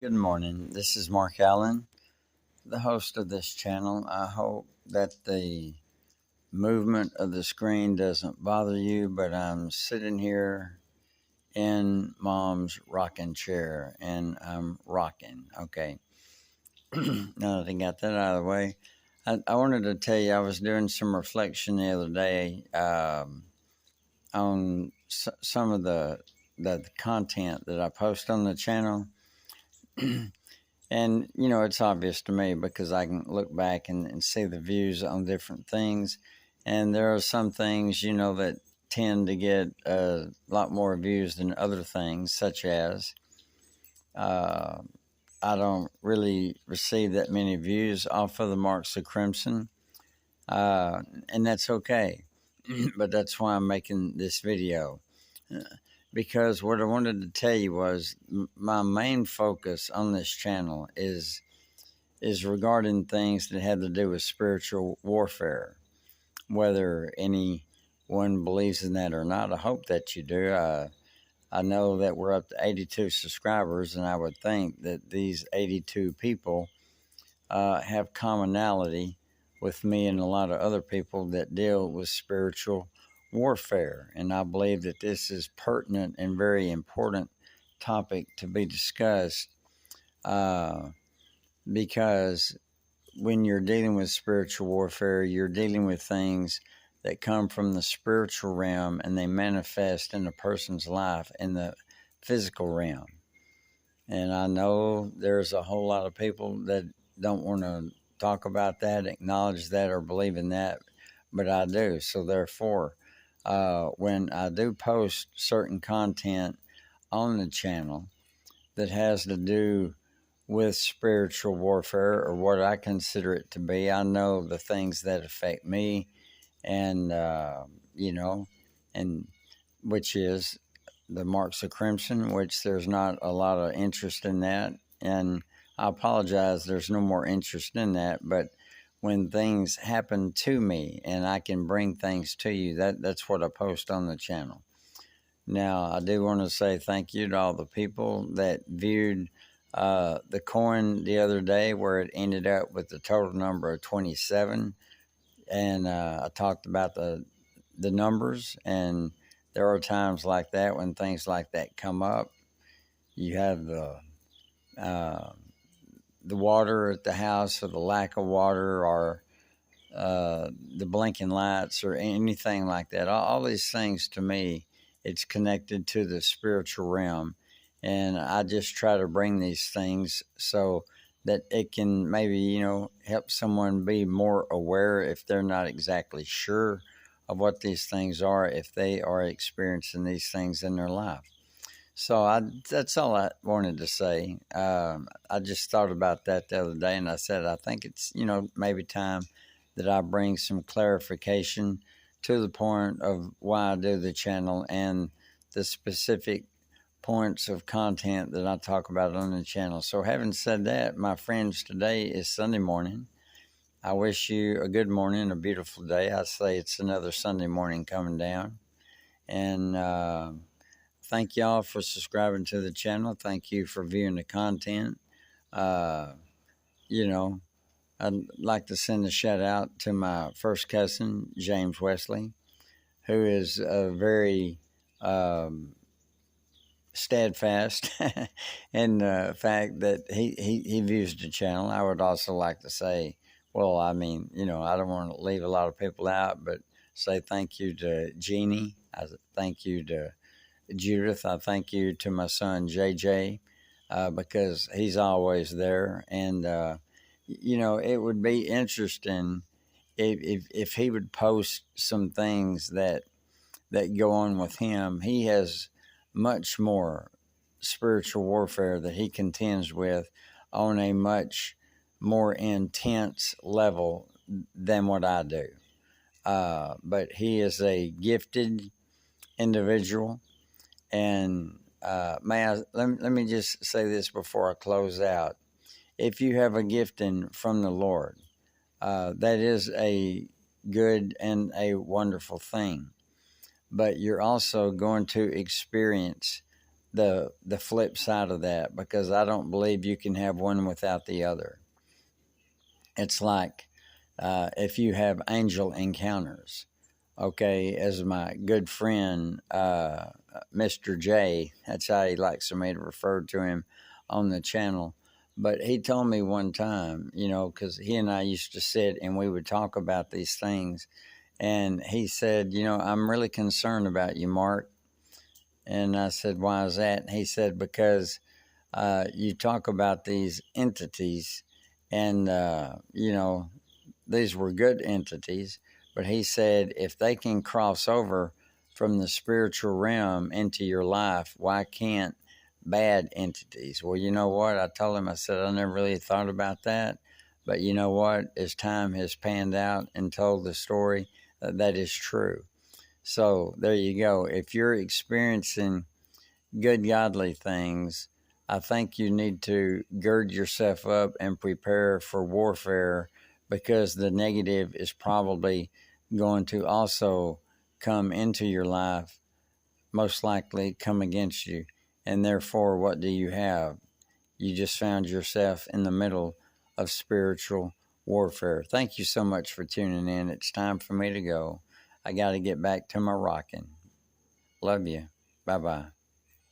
Good morning. This is Mark Allen, the host of this channel. I hope that the movement of the screen doesn't bother you, but I'm sitting here in Mom's rocking chair and I'm rocking. Okay. Now that I got that out of the way, I wanted to tell you I was doing some reflection the other day on some of the content that I post on the channel. And, it's obvious to me because I can look back and see the views on different things. And there are some things, that tend to get a lot more views than other things, such as uh, I don't really receive that many views off of the Marks of Crimson. And that's okay. But that's why I'm making this video. Because what I wanted to tell you was my main focus on this channel is regarding things that have to do with spiritual warfare, whether anyone believes in that or not. I hope that you do. I know that we're up to 82 subscribers, and I would think that these 82 people have commonality with me and a lot of other people that deal with spiritual warfare. And I believe that this is pertinent and very important topic to be discussed uh, because when you're dealing with spiritual warfare, you're dealing with things that come from the spiritual realm and they manifest in a person's life in the physical realm. And I know there's a whole lot of people that don't want to talk about that, acknowledge that, or believe in that, but I do. So therefore, when I do post certain content on the channel that has to do with spiritual warfare, or what I consider it to be, I know the things that affect me, and and which is the Marks of Crimson, which there's not a lot of interest in that, and I apologize. There's no more interest in that, but when things happen to me and I can bring things to you, that's what I post on the channel. Now, I do want to say thank you to all the people that viewed the coin the other day, where it ended up with the total number of 27. And I talked about the numbers, and there are times like that when things like that come up. You have uh, the water at the house, or the lack of water, or the blinking lights, or anything like that. All these things, to me, it's connected to the spiritual realm. And I just try to bring these things so that it can maybe, help someone be more aware if they're not exactly sure of what these things are, if they are experiencing these things in their life. So that's all I wanted to say. I just thought about that the other day, and I said, I think it's, maybe time that I bring some clarification to the point of why I do the channel and the specific points of content that I talk about on the channel. So having said that, my friends, today is Sunday morning. I wish you a good morning, a beautiful day. I say it's another Sunday morning coming down. And thank y'all for subscribing to the channel. Thank you for viewing the content. Uh, you know, I'd like to send a shout out to my first cousin, James Wesley, who is a very steadfast in the fact that he views the channel. I would also like to say, well, I mean, I don't want to leave a lot of people out, but say thank you to Jeannie. I thank you to Judith. I thank you to my son, JJ, because he's always there. And, it would be interesting if he would post some things that go on with him. He has much more spiritual warfare that he contends with on a much more intense level than what I do. But he is a gifted individual. And let me just say this before I close out. If you have a gifting from the Lord, that is a good and a wonderful thing. But you're also going to experience the flip side of that, because I don't believe you can have one without the other. It's like if you have angel encounters. Okay, as my good friend Mr. J, that's how he likes for me to refer to him on the channel. But he told me one time, because he and I used to sit and we would talk about these things. And he said, I'm really concerned about you, Mark. And I said, why is that? And he said, because you talk about these entities, and, these were good entities, but he said if they can cross over from the spiritual realm into your life, why can't bad entities? Well, you know what? I told him, I said, I never really thought about that. But you know what? As time has panned out and told the story, that is true. So there you go. If you're experiencing good, godly things, I think you need to gird yourself up and prepare for warfare, because the negative is probably going to also come into your life, most likely come against you. And therefore, what do you have? You just found yourself in the middle of spiritual warfare. Thank you so much for tuning in. It's time for me to go. I got to get back to my rocking. Love you. Bye-bye.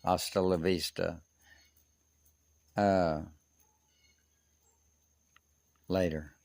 Hasta la vista. Later.